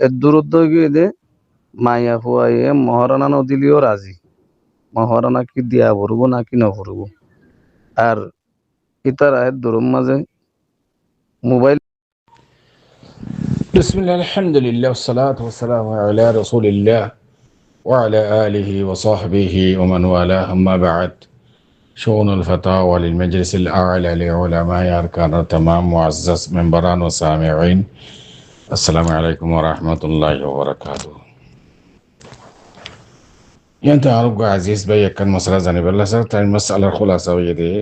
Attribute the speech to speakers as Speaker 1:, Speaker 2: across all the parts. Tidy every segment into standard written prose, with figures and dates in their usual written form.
Speaker 1: এর দূরত্ব গিয়ে দে মাইয়া ফুয়াইয়ে মহারানা নদিলিও রাজি, মহারানা কি দিয়া ভরবো না কি না ভরবো। আর ইতার আয়ের দূরের মাঝে মোবাইল।
Speaker 2: بسم الله الحمد لله والصلاة والسلام على رسول الله وعلى آله وصحبه ومن والاه أما بعد. شؤون الفتاوى للمجلس الأعلى لعلماء أركان التمام معزز منبران وسامعين، السلام عليكم ورحمة الله وبركاته. ينتهي عرب عزيز بي كان مسألة زني بالله سرت المسألة الخلاصة ويدي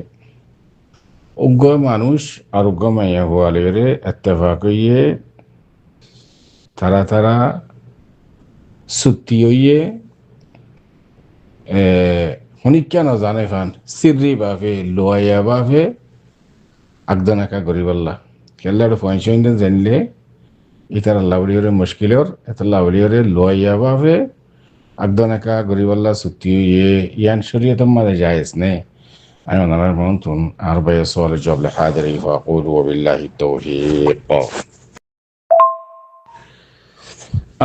Speaker 2: أوجو مانوش أرجو ما يهوى ليري اتفاقية তারা চুক্তি হইয়ে শনিক্যা নজানে ফান সিরি বাফে লোয়া বাফে আগদনাকা গরিবাল্লা কেল্লার পয়সা জানলে ইতার লাউড়িওরে মুশকিলর এত লাউড়িওরে লোয়া বাফে আগদনাকা গরিবাল্লা চুক্তি হইয়ে ইয়ান শরীয়ত মাঝে জায়েজ নে আমি ওনার মন্তুন আর বাই সওয়াল জবাব হাজিরি ফাকুল ওয়াবিল্লাহি তাওফীক।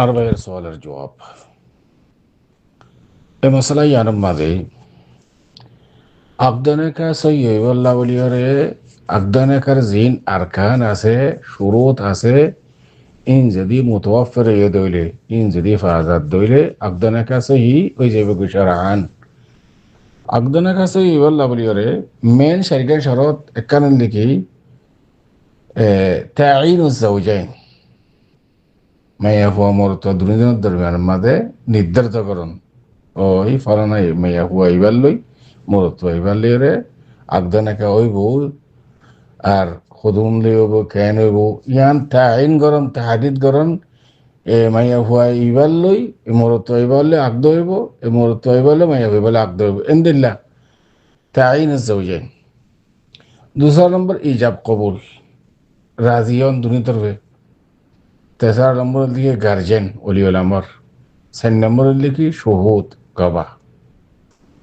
Speaker 2: আর বাইয়ের সওয়ালের জবাব এ মশলা ইয়ানোর মাঝে আগদনাকা সৈয়বল্লা বলিওরে আগদনাকার জিন আরকান আছে, শুরুত আছে, ইন যদি মুতওয়াফির হয়ে দইলে, ইন যদি ফাজাত দইলে আগদনাকা সহি ওই যাইব গুশারান। আগদনাকা সৈয়বল্লা বলিওরে মেন শারীরিক শরত একখান লিখি তাঈনুজ যাওজাইন মাইয়া হুয়া মরত দুনিয়ার দরমিয়ান মাঝে নির্ধারিতকরণ ওই ফলানা মাইয়া হুয়া ইবার লই মরত ইবার লইরে আগদানাকা হইব আর খুদুন লইব কেন হইব ইয়ান তাইন গরম তাহাদিদ গরম মাইয়া হুয়া ইবার লই মরত ইবার লই আগদ হইব মরত ইবার লই মাইয়া হইবার আগদ হইব এন্দিল্লা তাইন যাওজাইন। দুসরা নম্বর ইজাব কবুল রাজিয়ন দুনিতরবে। তেসরা নম্বরের দিকে গার্জেন অলিউল আমর। 4 নম্বরের লিখি শহুদ গবাহ।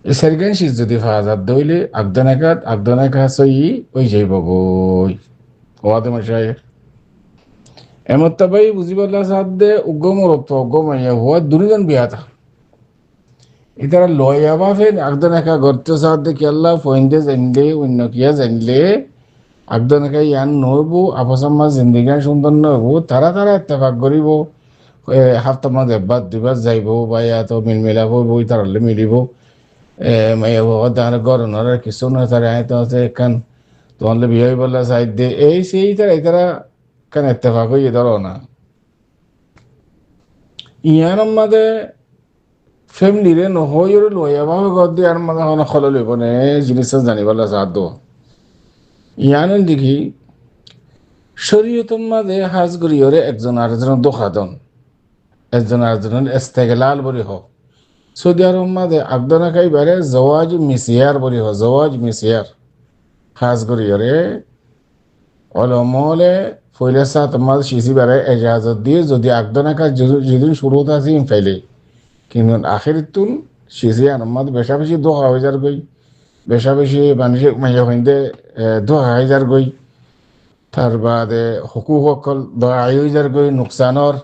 Speaker 2: এই সারিগান শীত যদি ফাজাত দইলে আগদনাকা সই ওই যাইব গই ওয়াদে মশাই এমত্তাবাই বুঝিবাল্লা সাদে উগ্গম রক্ত উগ্গম হওয়া দুনিজন বিয়াতা ইতারা লয়া বাফে আগদনাকা গর্তে সাদে কেল্লা ফইন্দে জানলে অন্য কিয়া জানলে আগদনাকা ইয়ান নইব আপসাম্মা জিন্দিগান সুন্দর নইব তারা ইত্তেফাক করিব হাফতা মাঝে একবার দুবার যাইব বা ইয়াত মিল মিলাব বই তারলে মিলিব মাইয়া বাবা তার গরনার কিছু না তার আয়তো আছে এখান তোমাদের বিয়ে বললা সাইড দে এই সেই তারা কেন ইত্তেফাক হইয়ে ধরো না ইয়ান মাঝে ফ্যামিলিরে নহই লইয়া ভাবে ঘর দিয়ে আর মাঝে হন খল লইব নে জিনিস জানিবলা সাধ্য ইয়ান দেখি শরীয়তর মাঝে হাজ করিওরে একজন আরেকজন দোকাদন একজন আরেকজনের ইস্তেগলাল বলি হোক। সৌদি আরব মাঝে আগদনাকাই বারে জওয়াজ মিসিয়ার বলি হোক, জওয়াজ মিসিয়ার হাজ করিওরে অলমলে ফইলে সাত মাস শিশি বারে এজাজত দিয়ে যদি আগদনাকা যেদিন শুরুত আছে ফাইলে কিন্তু আখেরিতুন শিশি আনমাদ বেশা বেশি দোয়া হয়ে যার গই বেশা বেশি মানুষের মাইয়া হইন্দে দোয়া হয়ে যার গই তার বাদে হুকুক অকল দোয়া হয়ে যার গই নুকসানর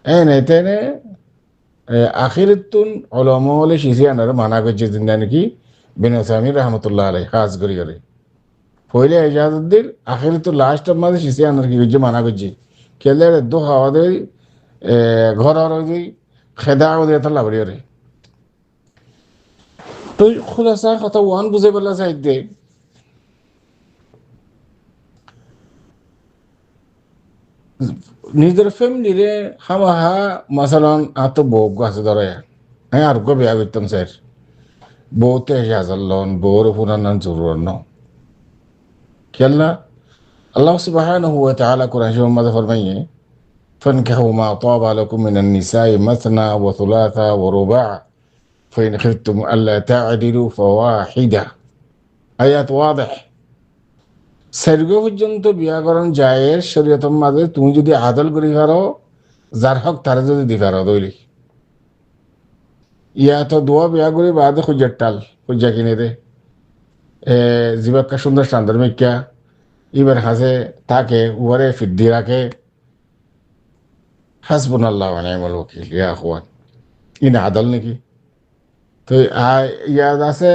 Speaker 2: এনে তেনে আখিরতুন অলমলে শিশি আনার মানা করছে জিন্দা নাকি বিন উসাইমিন রহমতুল্লাহ আলাই কাজ করি করে পहिले এজাজুদ্দিন আখিরতুল লাস্ট মাঝে শিশি আনার কি করছে মানা করছে কেলে দো খাওয়া দেয় ঘর আর ওই খেদা ওদের এত লাভরি রে তো খুলাসা কথা ওয়ান বুঝে পেলা সাইড দে নিজের ফ্যামিলিরে হামাহা মাসালান আত বউ আছে ধরে হ্যাঁ আর গো বিয়া করতাম স্যার বউতে হাজার লন বউর পুরান জরুর ন কেল্লা আল্লাহ সুবহানাহু ওয়া তাআলা কুরআন শরীফের মধ্যে ফরমাইয়ে فانكحوا ما طاب لكم من النساء مثنى وثلاثة ورباع فإن خفتم ألا تعدلوا فواحدة আয়াত ওয়াদিহ। সার্গ পর্যন্ত বিয়াকরণ জায়েজ শরীয়তের মাঝে তুমি যদি আদল করি পারো যার হক তারা যদি দি পারো দইলি ইয়া তো দোয়া বিয়া করে বাদে খুঁজার টাল খুঁজা কিনে দে জীবাক্কা সুন্দর সান্দর মেকিয়া এবার হাসে তাকে উবারে ফিদ্দি রাখে হাসবুনাল্লাহ ওয়া নি'মাল ওয়াকিল ইয়া আখওয়ান, ইনা আদল নাকি? তো ইয়াদ আছে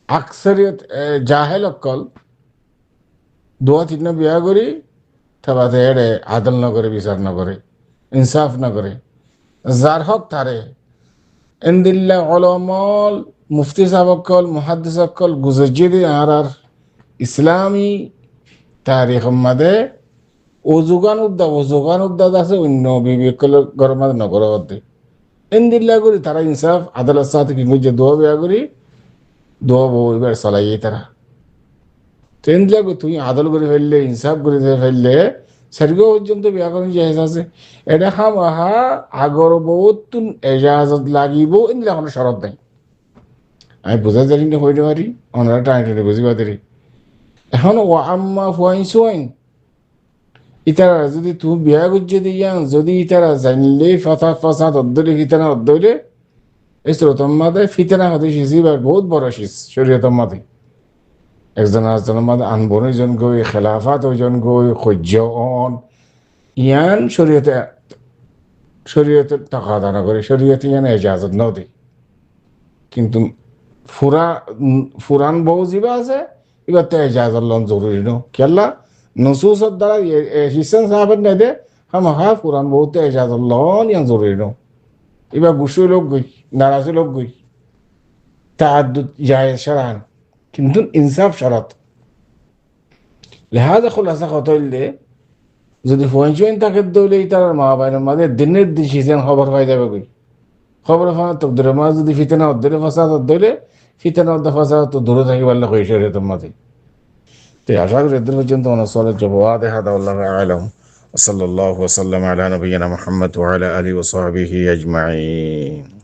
Speaker 2: আকসারিয়ত জাহেল অকল দোয়া তিন বিয়া করি তাবাতে এড়ে আদল না করে, বিচার না করে, ইনসাফ না করে, যার হক তারে এন্দিল্লা অলমল মুফতি সাহেব অকল মুহাদ্দিস অকল গুজরিদি আর ইসলামী তারিখ মাদে ওজোগান উদ্দাদ আছে অন্য বিবেকল গরমাদ নগর মধ্যে এন্দিল্লা করি তারা ইনসাফ আদালত সাথে কি বুঝে দোয়া বিয়া করি, দোয়া বউ এবার চলাইয়ে তারা ট্রেন লাগবে। তুমি আদল করে ফেললে, ইনসাফ করে ফেললে সেরগো পর্যন্ত বিয়া করেন জাহেজ আছে। এটা হামাহা আগর বহুত এজাজত লাগিব এগুলা কোনো শরৎ নাই। আমি বোঝা জানি না হইতে পারি, ওনারা টানি টানি বুঝি পারি। এখন ও আম্মা ফুয়াইন সুয়াইন ইতারা যদি তুমি বিয়া করছে দিয়ান, যদি ইতারা জানলে ফাসাদ অদ্দরে ফিতানা অদ্দরে এই শ্রোতম মাদে ফিতানা হতে শিশিবার বহুত বড় শিস শরীয়তম মাদে একজন আরেকজনের মাঝে আনবন ওইজন গই, খেলাফাত ওইজন গই, সহ্য অন ইয়ান শরীয়তে টাকা দানা করে, শরীয়তে ইয়ান এজাজত ন দে। কিন্তু ফুরান বউ যিবা আছে এবার তো এজাজত লন জরুরি ন খেলা নসুসর দ্বারা হিসেন সাহাবের নাই দে হা ফুরান বউতে এজাজত লন ইয়ান জরুরি ন। এবার গুসু লোক গই, নারাজি লোক গই, তাআদ্দুদ জায়েজ শারআন, কিন্তু ইনসাফ শরত। লেহাজা খোলাসা কত হইলে যদি পঞ্চইন তাকে দৌলে তার মা বাইনের মাঝে দিনের দিন সিজন খবর পাই যাবে কই, খবর পাওয়া তকদির মাঝে যদি ফিতেনা অধ্যরে ফাঁসা ধরলে ফিতেনা অধ্যে ফাঁসা তো দূরে থাকি পারলে কই সে মাঝে। তো আশা করি এদের পর্যন্ত অনসলের জবাব দেখা আল্লাহু আ'লাম। সাল্লাল্লাহু ওয়া সাল্লাম আলা নবিয়িনা মুহাম্মদ ওয়া আলা আলিহি ওয়া সাহবিহি আজমাইন।